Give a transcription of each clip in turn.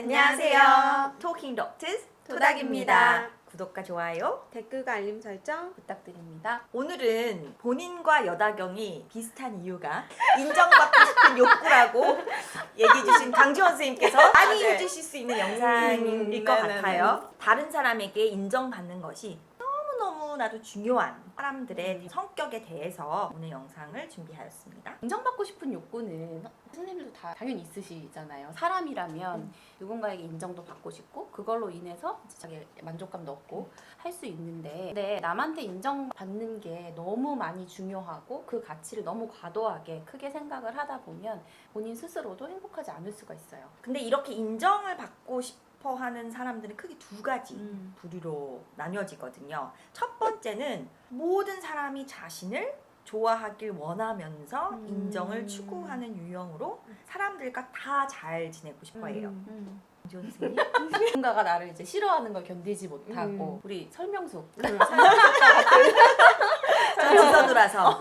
안녕하세요. 토킹 덕트스 토닥입니다. 구독과 좋아요 댓글과 알림 설정 부탁드립니다. 오늘은 본인과 여다경이 비슷한 이유가 인정받고 싶은 욕구라고 얘기해 주신 강지원 선생님께서 많이 해주실 수 있는 영상일 것 같아요. 다른 사람에게 인정받는 것이 너무나도 중요한 사람들의 성격에 대해서 오늘 영상을 준비하였습니다. 인정받고 싶은 욕구는 선생님들도 다 당연히 있으시잖아요. 사람이라면 누군가에게 인정도 받고 싶고 그걸로 인해서 자기 만족감도 얻고 할 수 있는데, 근데 남한테 인정받는 게 너무 많이 중요하고 그 가치를 너무 과도하게 크게 생각을 하다 보면 본인 스스로도 행복하지 않을 수가 있어요. 근데 이렇게 인정을 받고 싶어 하는 사람들은 크게 두 가지 부류로 나뉘어지거든요. 첫 번째는 모든 사람이 자신을 좋아하길 원하면서 인정을 추구하는 유형으로 사람들과 다 잘 지내고 싶어 해요. 지원 선생님? 누군가가 나를 이제 싫어하는 걸 견디지 못하고 우리 설명숙 전 지선우라서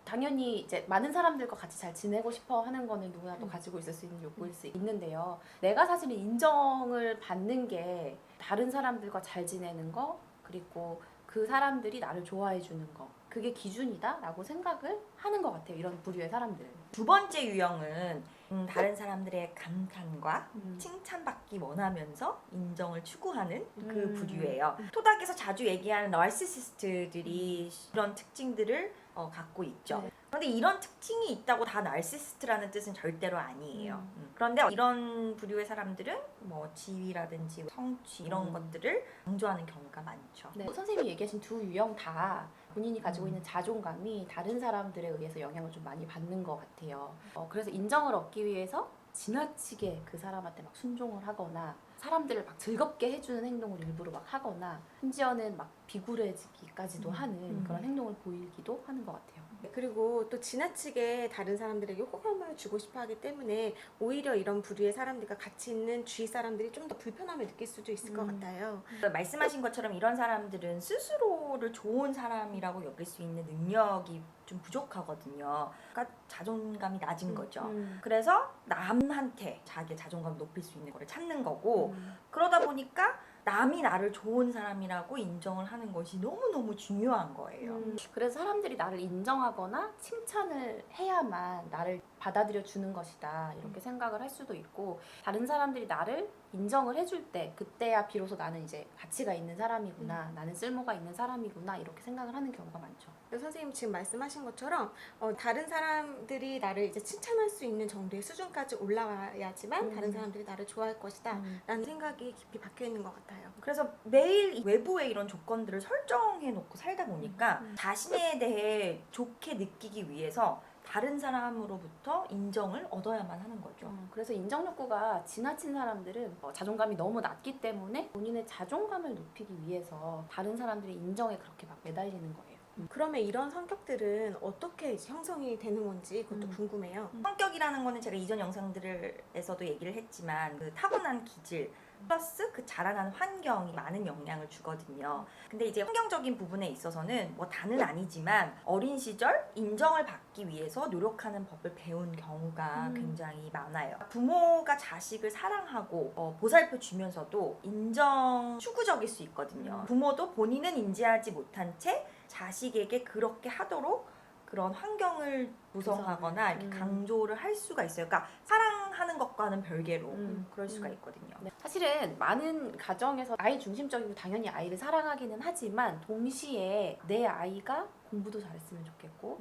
당연히 이제 많은 사람들과 같이 잘 지내고 싶어 하는 거는 누구나 또 가지고 있을 수 있는 욕구일 수 있는데요. 내가 사실은 인정을 받는 게 다른 사람들과 잘 지내는 거, 그리고 그 사람들이 나를 좋아해 주는 거, 그게 기준이다 라고 생각을 하는 것 같아요. 이런 부류의 사람들은. 두 번째 유형은 다른 사람들의 감탄과 칭찬받기 원하면서 인정을 추구하는 그 부류예요. 토닥에서 자주 얘기하는 나르시시스트들이 이런 특징들을 갖고 있죠. 네. 그런데 이런 특징이 있다고 다 나르시시스트라는 뜻은 절대로 아니에요. 그런데 이런 부류의 사람들은 뭐 지위라든지 성취 이런 것들을 강조하는 경우가 많죠. 네. 선생님이 얘기하신 두 유형 다 본인이 가지고 있는 자존감이 다른 사람들에 의해서 영향을 좀 많이 받는 것 같아요. 그래서 인정을 얻기 위해서 지나치게 그 사람한테 막 순종을 하거나 사람들을 막 즐겁게 해주는 행동을 일부러 막 하거나 심지어는 막 비굴해지기까지도 하는 그런 행동을 보이기도 하는 것 같아요. 그리고 또 지나치게 다른 사람들에게 호감을 주고 싶어 하기 때문에 오히려 이런 부류의 사람들과 같이 있는 주위 사람들이 좀 더 불편함을 느낄 수도 있을 것 같아요. 말씀하신 것처럼 이런 사람들은 스스로를 좋은 사람이라고 여길 수 있는 능력이 좀 부족하거든요. 그러니까 자존감이 낮은 거죠. 그래서 남한테 자기의 자존감을 높일 수 있는 거를 찾는 거고 그러다 보니까 남이 나를 좋은 사람이라고 인정을 하는 것이 너무너무 중요한 거예요. 그래서 사람들이 나를 인정하거나 칭찬을 해야만 나를 받아들여 주는 것이다 이렇게 생각을 할 수도 있고, 다른 사람들이 나를 인정을 해줄 때 그때야 비로소 나는 이제 가치가 있는 사람이구나, 나는 쓸모가 있는 사람이구나 이렇게 생각을 하는 경우가 많죠. 선생님 지금 말씀하신 것처럼 다른 사람들이 나를 이제 칭찬할 수 있는 정도의 수준까지 올라와야지만 다른 사람들이 나를 좋아할 것이다 라는 생각이 깊이 박혀 있는 것 같아요. 그래서 매일 외부의 이런 조건들을 설정해 놓고 살다 보니까 자신에 대해 좋게 느끼기 위해서 다른 사람으로부터 인정을 얻어야만 하는 거죠. 그래서 인정 욕구가 지나친 사람들은 자존감이 너무 낮기 때문에 본인의 자존감을 높이기 위해서 다른 사람들의 인정에 그렇게 막 매달리는 거예요. 그러면 이런 성격들은 어떻게 형성이 되는 건지 그것도 궁금해요. 성격이라는 거는 제가 이전 영상들에서도 얘기를 했지만 그 타고난 기질 플러스 그 자라난 환경이 많은 영향을 주거든요. 근데 이제 환경적인 부분에 있어서는 뭐 다는 아니지만 어린 시절 인정을 받기 위해서 노력하는 법을 배운 경우가 굉장히 많아요. 부모가 자식을 사랑하고 보살펴 주면서도 인정 추구적일 수 있거든요. 부모도 본인은 인지하지 못한 채 자식에게 그렇게 하도록 그런 환경을 구성하거나 이렇게 강조를 할 수가 있어요. 그러니까 사랑하는 것과는 별개로 그럴 수가 있거든요. 네. 사실은 많은 가정에서 아이 중심적이고 당연히 아이를 사랑하기는 하지만 동시에 내 아이가 공부도 잘했으면 좋겠고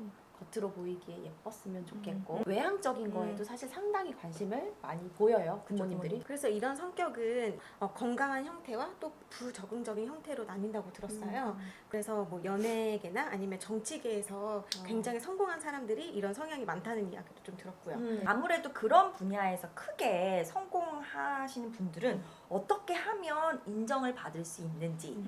겉으로 보이기에 예뻤으면 좋겠고 외향적인 거에도 사실 상당히 관심을 많이 보여요, 부모님들이. 그래서 이런 성격은 건강한 형태와 또 부적응적인 형태로 나뉜다고 들었어요. 그래서 뭐 연예계나 아니면 정치계에서 굉장히 성공한 사람들이 이런 성향이 많다는 이야기도 좀 들었고요. 아무래도 그런 분야에서 크게 성공하시는 분들은 어떻게 하면 인정을 받을 수 있는지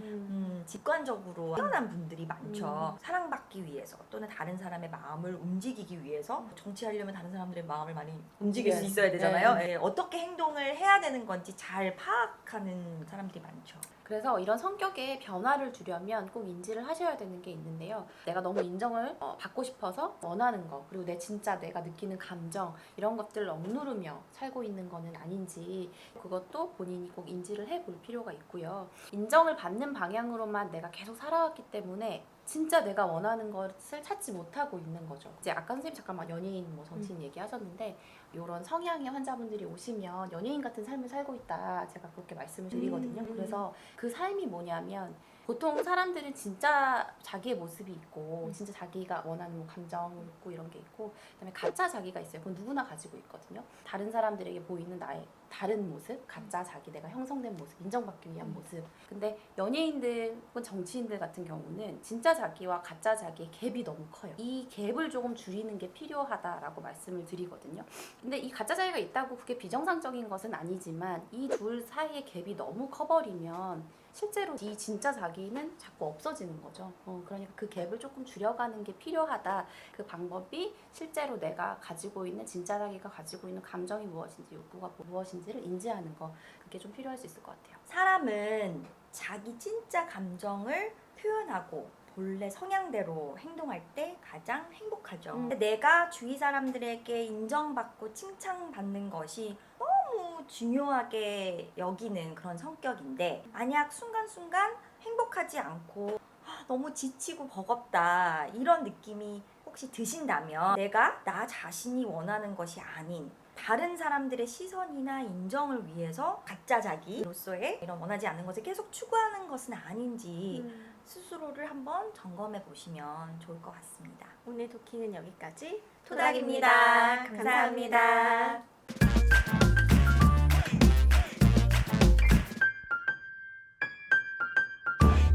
직관적으로 뛰어난 분들이 많죠. 사랑받기 위해서 또는 다른 사람의 마음을 움직이기 위해서 정치하려면 다른 사람들의 마음을 많이 움직일 수 있어야 되잖아요. 어떻게 행동을 해야 되는 건지 잘 파악하는 사람들이 많죠. 그래서 이런 성격의 변화를 주려면 꼭 인지를 하셔야 되는 게 있는데요. 내가 너무 인정을 받고 싶어서 원하는 거, 그리고 내가 느끼는 감정, 이런 것들을 억누르며 살고 있는 거는 아닌지 그것도 본인이 꼭 인지를 해볼 필요가 있고요. 인정을 받는 방향으로만 내가 계속 살아왔기 때문에 진짜 내가 원하는 것을 찾지 못하고 있는 거죠. 이제 아까 선생님 잠깐만 연예인, 정치인 얘기하셨는데 이런 성향의 환자분들이 오시면 연예인 같은 삶을 살고 있다, 제가 그렇게 말씀을 드리거든요. 그래서 그 삶이 뭐냐면, 보통 사람들은 진짜 자기의 모습이 있고 진짜 자기가 원하는 뭐 감정이 있고 이런 게 있고, 그다음에 가짜 자기가 있어요. 그건 누구나 가지고 있거든요. 다른 사람들에게 보이는 나의 다른 모습, 가짜 자기, 내가 형성된 모습, 인정받기 위한 모습. 근데 연예인들 혹은 정치인들 같은 경우는 진짜 자기와 가짜 자기의 갭이 너무 커요. 이 갭을 조금 줄이는 게 필요하다라고 말씀을 드리거든요. 근데 이 가짜 자기가 있다고 그게 비정상적인 것은 아니지만, 이 둘 사이의 갭이 너무 커버리면 실제로 이 진짜 자기는 자꾸 없어지는 거죠. 그러니까 그 갭을 조금 줄여가는 게 필요하다. 그 방법이 실제로 내가 가지고 있는, 진짜 자기가 가지고 있는 감정이 무엇인지, 욕구가 무엇인지를 인지하는 거, 그게 좀 필요할 수 있을 것 같아요. 사람은 자기 진짜 감정을 표현하고 본래 성향대로 행동할 때 가장 행복하죠. 내가 주위 사람들에게 인정받고 칭찬받는 것이 너무 중요하게 여기는 그런 성격인데, 만약 순간순간 행복하지 않고 너무 지치고 버겁다 이런 느낌이 혹시 드신다면, 내가 나 자신이 원하는 것이 아닌 다른 사람들의 시선이나 인정을 위해서 가짜 자기로서의 이런 원하지 않는 것을 계속 추구하는 것은 아닌지 스스로를 한번 점검해 보시면 좋을 것 같습니다. 오늘 도키는 여기까지. 토닥입니다. 감사합니다.